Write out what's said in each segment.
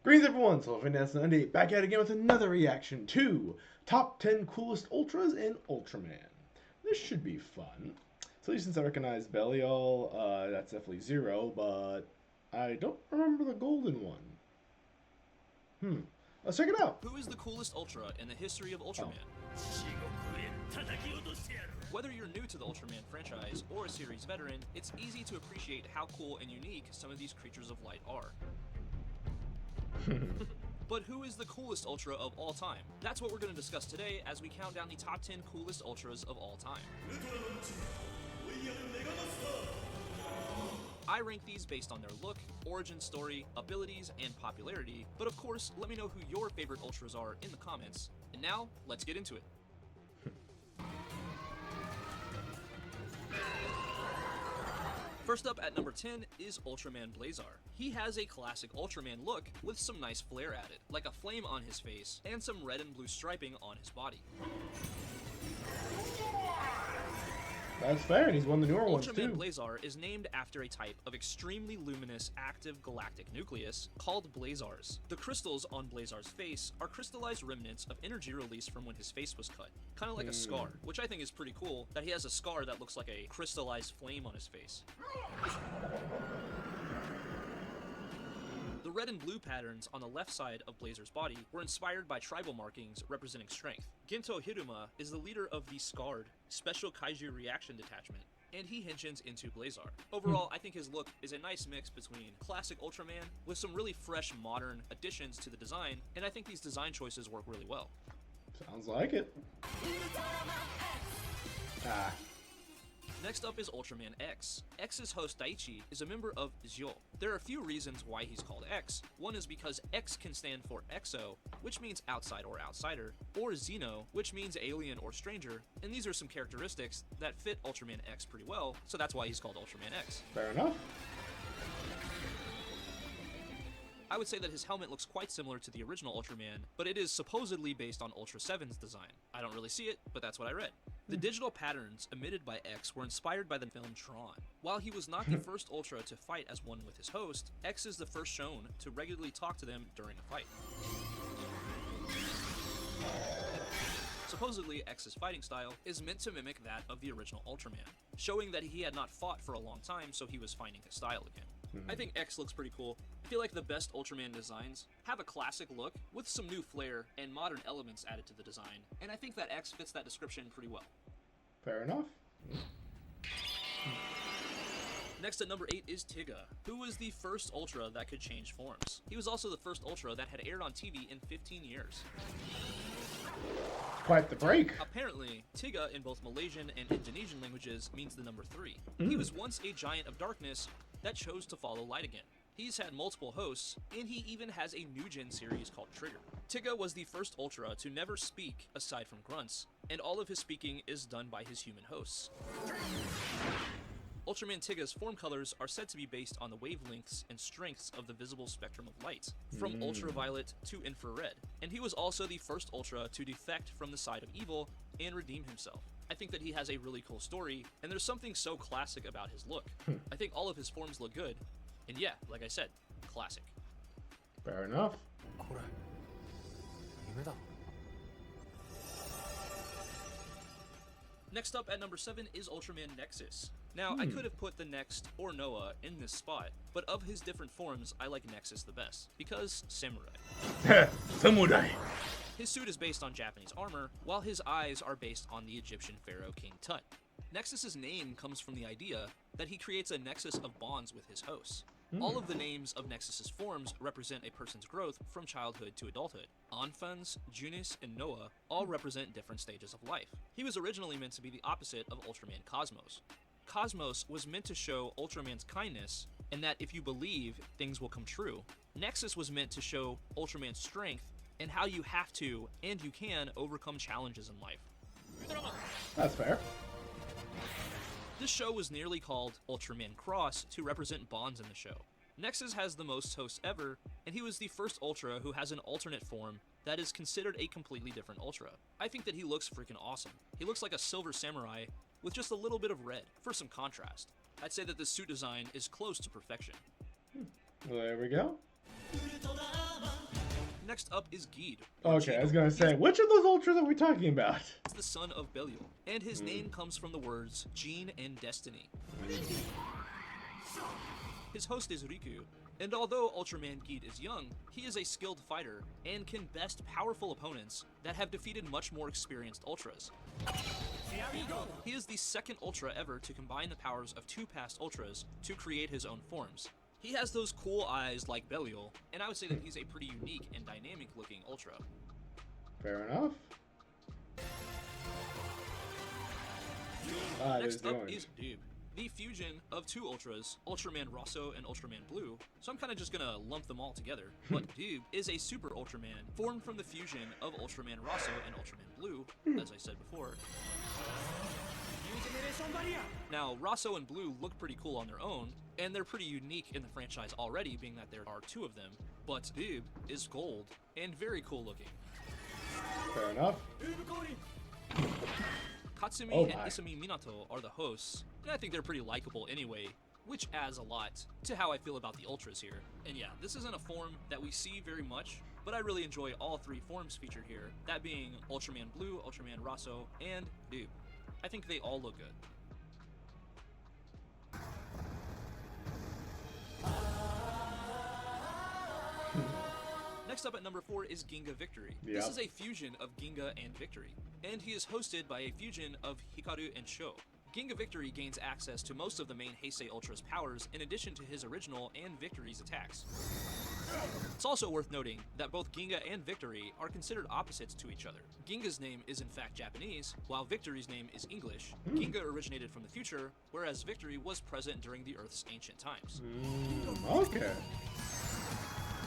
Greetings everyone, Solfinance98 back at it again with another reaction to Top 10 Coolest Ultras in Ultraman. This should be fun. So since I recognize Belial, that's definitely Zero, but I don't remember the golden one. Let's check it out. Who is the coolest Ultra in the history of Ultraman? Whether you're new to the Ultraman franchise or a series veteran, it's easy to appreciate how cool and unique some of these creatures of light are. But who is the coolest Ultra of all time? That's what we're going to discuss today as we count down the top 10 coolest Ultras of all time. I rank these based on their look, origin story, abilities, and popularity, but of course, let me know who your favorite Ultras are in the comments. And now, let's get into it. First up at number 10 is Ultraman Blazar. He has a classic Ultraman look with some nice flair added, like a flame on his face and some red and blue striping on his body. That's fair, and he's one of the newer ones too. Ultraman Blazar is named after a type of extremely luminous active galactic nucleus called blazars. The crystals on Blazar's face are crystallized remnants of energy released from when his face was cut. Kind of like a scar, which I think is pretty cool that he has a scar that looks like a crystallized flame on his face. The red and blue patterns on the left side of Blazar's body were inspired by tribal markings representing strength. Gento Hiruma is the leader of the Scarred Special Kaiju Reaction Detachment, and he henshins into Blazar. Overall, I think his look is a nice mix between classic Ultraman with some really fresh modern additions to the design, and I think these design choices work really well. Sounds like it. Next up is Ultraman X. X's host Daichi is a member of Zyo. There are a few reasons why he's called X. One is because X can stand for Exo, which means outside or outsider, or Xeno, which means alien or stranger, and these are some characteristics that fit Ultraman X pretty well, so that's why he's called Ultraman X. Fair enough. I would say that his helmet looks quite similar to the original Ultraman, but it is supposedly based on Ultra 7's design. I don't really see it, but that's what I read. The digital patterns emitted by X were inspired by the film Tron. While he was not the first Ultra to fight as one with his host, X is the first shown to regularly talk to them during a fight. Supposedly, X's fighting style is meant to mimic that of the original Ultraman, showing that he had not fought for a long time, so he was finding his style again. I think X looks pretty cool. I feel like the best Ultraman designs have a classic look with some new flair and modern elements added to the design, and I think that X fits that description pretty well. Fair enough. Next at number 8 is Tiga, who was the first Ultra that could change forms. He was also the first Ultra that had aired on TV in 15 years. Quite the break. Apparently, Tiga in both Malaysian and Indonesian languages means the number 3. He was once a giant of darkness that chose to follow light again. He's had multiple hosts, and he even has a new gen series called Trigger. Tiga was the first Ultra to never speak aside from grunts, and all of his speaking is done by his human hosts. Ultraman Tiga's form colors are said to be based on the wavelengths and strengths of the visible spectrum of light, from ultraviolet to infrared, and he was also the first Ultra to defect from the side of evil and redeem himself. I think that he has a really cool story, and there's something so classic about his look. I think all of his forms look good, and yeah, like I said, classic. Fair enough. Next up at number 7 is Ultraman Nexus. Now, I could have put the Next or Noah in this spot, but of his different forms, I like Nexus the best, because samurai. Samurai. His suit is based on Japanese armor, while his eyes are based on the Egyptian pharaoh King Tut. Nexus's name comes from the idea that he creates a nexus of bonds with his hosts. All of the names of Nexus's forms represent a person's growth from childhood to adulthood. Anfans, Junis, and Noah all represent different stages of life. He was originally meant to be the opposite of Ultraman Cosmos. Cosmos was meant to show Ultraman's kindness, and that if you believe, things will come true. Nexus was meant to show Ultraman's strength, and how you have to, and you can, overcome challenges in life. That's fair. This show was nearly called Ultraman Cross to represent bonds in the show. Nexus has the most hosts ever, and he was the first Ultra who has an alternate form that is considered a completely different Ultra. I think that he looks freaking awesome. He looks like a silver samurai with just a little bit of red for some contrast. I'd say that this suit design is close to perfection. There we go. Next up is Geed. or Okay, I was Geedle. gonna say, which of those Ultras are we talking about? He's the son of Belial, and his name comes from the words gene and destiny. His host is Riku, and although Ultraman Geed is young, he is a skilled fighter and can best powerful opponents that have defeated much more experienced Ultras. He is the second Ultra ever to combine the powers of two past Ultras to create his own forms. He has those cool eyes like Belial, and I would say that he's a pretty unique and dynamic looking Ultra. Fair enough. Next up is Doob, the fusion of two Ultras, Ultraman Rosso and Ultraman Blue, so I'm kind of just gonna lump them all together. But Doob is a Super Ultraman formed from the fusion of Ultraman Rosso and Ultraman Blue, as I said before. Now, Rosso and Blue look pretty cool on their own, and they're pretty unique in the franchise already, being that there are two of them, but Doob is gold and very cool looking. Fair enough. Katsumi and Isami Minato are the hosts, and I think they're pretty likable anyway, which adds a lot to how I feel about the Ultras here. And yeah, this isn't a form that we see very much, but I really enjoy all three forms featured here, that being Ultraman Blue, Ultraman Rosso, and Doob. I think they all look good. Next up at number 4 is Ginga Victory. Yep. This is a fusion of Ginga and Victory, and he is hosted by a fusion of Hikaru and Sho. Ginga Victory gains access to most of the main Heisei Ultra's powers in addition to his original and Victory's attacks. It's also worth noting that both Ginga and Victory are considered opposites to each other. Ginga's name is in fact Japanese, while Victory's name is English. Ginga originated from the future, whereas Victory was present during the Earth's ancient times. Okay.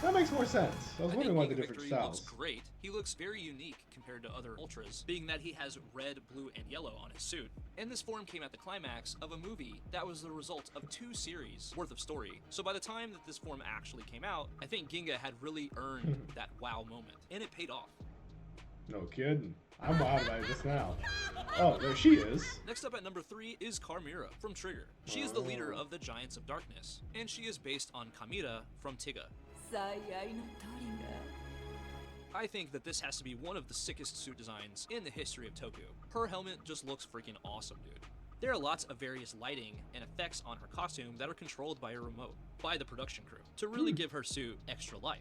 That makes more sense. I was wondering why the different Victory styles. looks great. He looks very unique compared to other Ultras, being that he has red, blue, and yellow on his suit. And this form came at the climax of a movie that was the result of 2 series worth of story. So by the time that this form actually came out, I think Ginga had really earned that wow moment, and it paid off. No kidding. I'm wowed by this now. Oh, there she is. Next up at number 3 is Carmira from Trigger. She is the leader of the Giants of Darkness, and she is based on Kamira from Tiga. I think that this has to be one of the sickest suit designs in the history of Toku. Her helmet just looks freaking awesome, dude. There are lots of various lighting and effects on her costume that are controlled by a remote, by the production crew, to really give her suit extra life.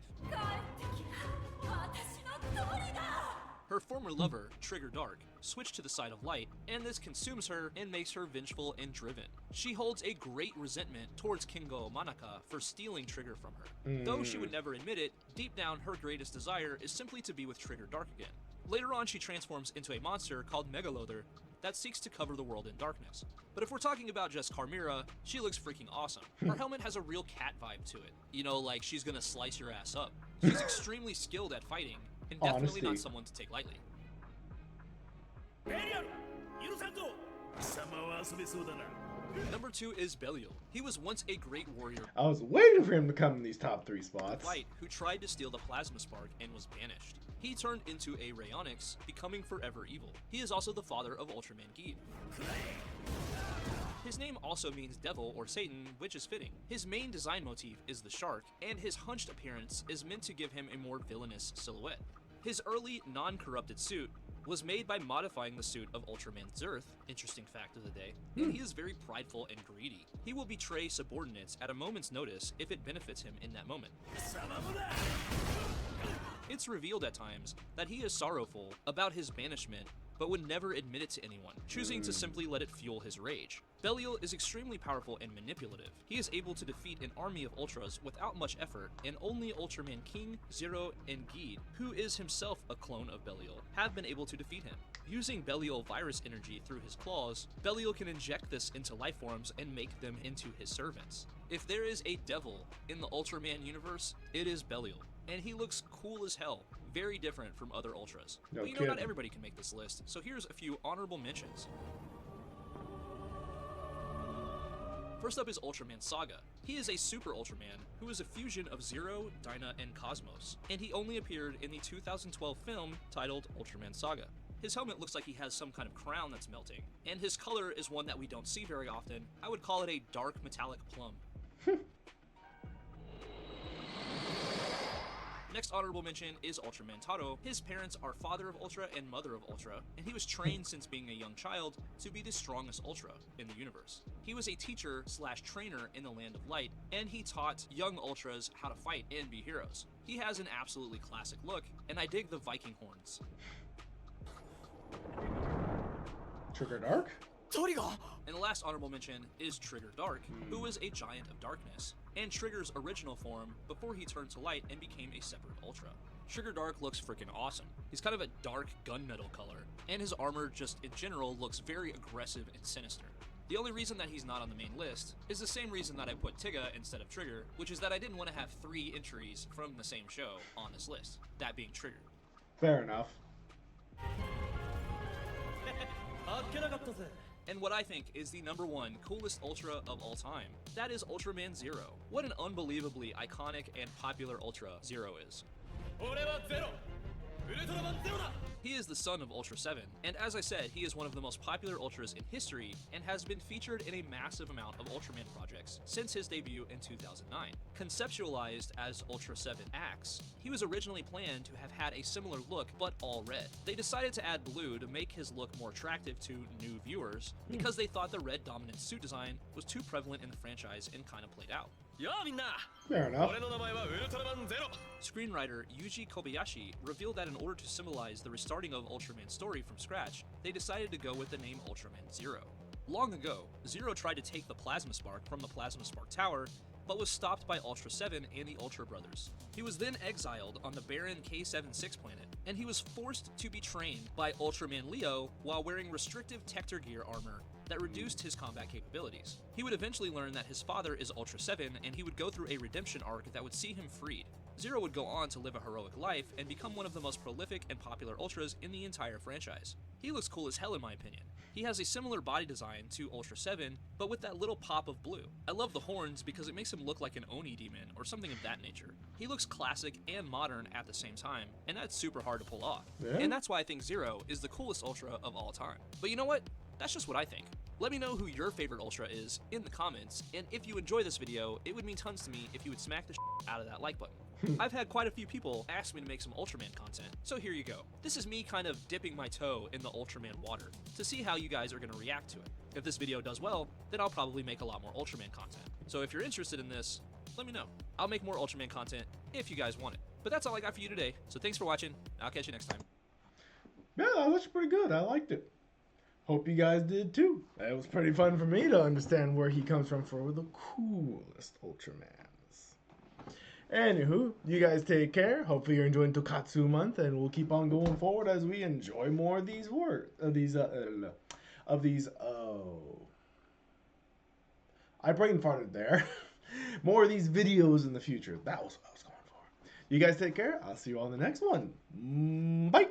Her former lover, Trigger Dark, switched to the side of light, and this consumes her and makes her vengeful and driven. She holds a great resentment towards Kingo Manaka for stealing Trigger from her. Though she would never admit it, deep down her greatest desire is simply to be with Trigger Dark again. Later on, she transforms into a monster called Megalother that seeks to cover the world in darkness. But if we're talking about just Carmira, she looks freaking awesome. Her helmet has a real cat vibe to it. You know, like she's gonna slice your ass up. She's extremely skilled at fighting, and definitely not someone to take lightly. Number 2 is Belial. He was once a great warrior I was waiting for him to come in these top 3 spots. fight who tried to steal the plasma spark and was banished. He turned into a Rayonyx, becoming forever evil. He is also the father of Ultraman Geed. His name also means devil or Satan, which is fitting. His main design motif is the shark, and his hunched appearance is meant to give him a more villainous silhouette. His early, non-corrupted suit was made by modifying the suit of Ultraman Zerth, interesting fact of the day, and he is very prideful and greedy. He will betray subordinates at a moment's notice if it benefits him in that moment. It's revealed at times that he is sorrowful about his banishment, but would never admit it to anyone, choosing to simply let it fuel his rage. Belial is extremely powerful and manipulative. He is able to defeat an army of Ultras without much effort, and only Ultraman King, Zero, and Geed, who is himself a clone of Belial, have been able to defeat him. Using Belial virus energy through his claws, Belial can inject this into life forms and make them into his servants. If there is a devil in the Ultraman universe, it is Belial, and he looks cool as hell. Very different from other Ultras. No But you know, kidding. not everybody can make this list, so here's a few honorable mentions. First up is Ultraman Saga. He is a Super Ultraman who is a fusion of Zero, Dyna, and Cosmos, and he only appeared in the 2012 film titled Ultraman Saga. His helmet looks like he has some kind of crown that's melting, and his color is one that we don't see very often. I would call it a dark metallic plum. Next honorable mention is Ultraman Taro. His parents are father of Ultra and mother of Ultra, and he was trained since being a young child to be the strongest Ultra in the universe. He was a teacher / trainer in the Land of Light, and he taught young Ultras how to fight and be heroes. He has an absolutely classic look, and I dig the Viking horns. Trigger Dark? And the last honorable mention is Trigger Dark, who was a giant of darkness, and Trigger's original form before he turned to light and became a separate Ultra. Trigger Dark looks freaking awesome. He's kind of a dark gunmetal color, and his armor just in general looks very aggressive and sinister. The only reason that he's not on the main list is the same reason that I put Tigga instead of Trigger, which is that I didn't want to have 3 entries from the same show on this list, that being Trigger. Fair enough. And what I think is the #1 coolest Ultra of all time. That is Ultraman Zero. What an unbelievably iconic and popular Ultra Zero is. He is the son of Ultra 7, and as I said, he is one of the most popular Ultras in history and has been featured in a massive amount of Ultraman projects since his debut in 2009. Conceptualized as Ultra 7 Axe, he was originally planned to have had a similar look but all red. They decided to add blue to make his look more attractive to new viewers because they thought the red dominant suit design was too prevalent in the franchise and kind of played out. Fair enough. Screenwriter Yuji Kobayashi revealed that in order to symbolize the restarting of Ultraman's story from scratch, they decided to go with the name Ultraman Zero. Long ago, Zero tried to take the Plasma Spark from the Plasma Spark Tower, but was stopped by Ultra 7 and the Ultra Brothers. He was then exiled on the barren K-76 planet, and he was forced to be trained by Ultraman Leo while wearing restrictive Tector gear armor that reduced his combat capabilities. He would eventually learn that his father is Ultra 7, and he would go through a redemption arc that would see him freed. Zero would go on to live a heroic life and become one of the most prolific and popular Ultras in the entire franchise. He looks cool as hell in my opinion. He has a similar body design to Ultra 7, but with that little pop of blue. I love the horns because it makes him look like an Oni demon or something of that nature. He looks classic and modern at the same time, and that's super hard to pull off. Yeah. And that's why I think Zero is the coolest Ultra of all time. But you know what? That's just what I think. Let me know who your favorite Ultra is in the comments, and if you enjoy this video, it would mean tons to me if you would smack the out of that like button. I've had quite a few people ask me to make some Ultraman content, so here you go. This is me kind of dipping my toe in the Ultraman water to see how you guys are going to react to it. If this video does well, then I'll probably make a lot more Ultraman content. So if you're interested in this, let me know. I'll make more Ultraman content if you guys want it. But that's all I got for you today, so thanks for watching. I'll catch you next time. Yeah, that was pretty good. I liked it. Hope you guys did too. It was pretty fun for me to understand where he comes from for the coolest Ultramans. Anywho, you guys take care. Hopefully you're enjoying Tokatsu month, and we'll keep on going forward as we enjoy more of these I brain farted there. More of these videos in the future. That was what I was going for. You guys take care. I'll see you all in the next one. Bye.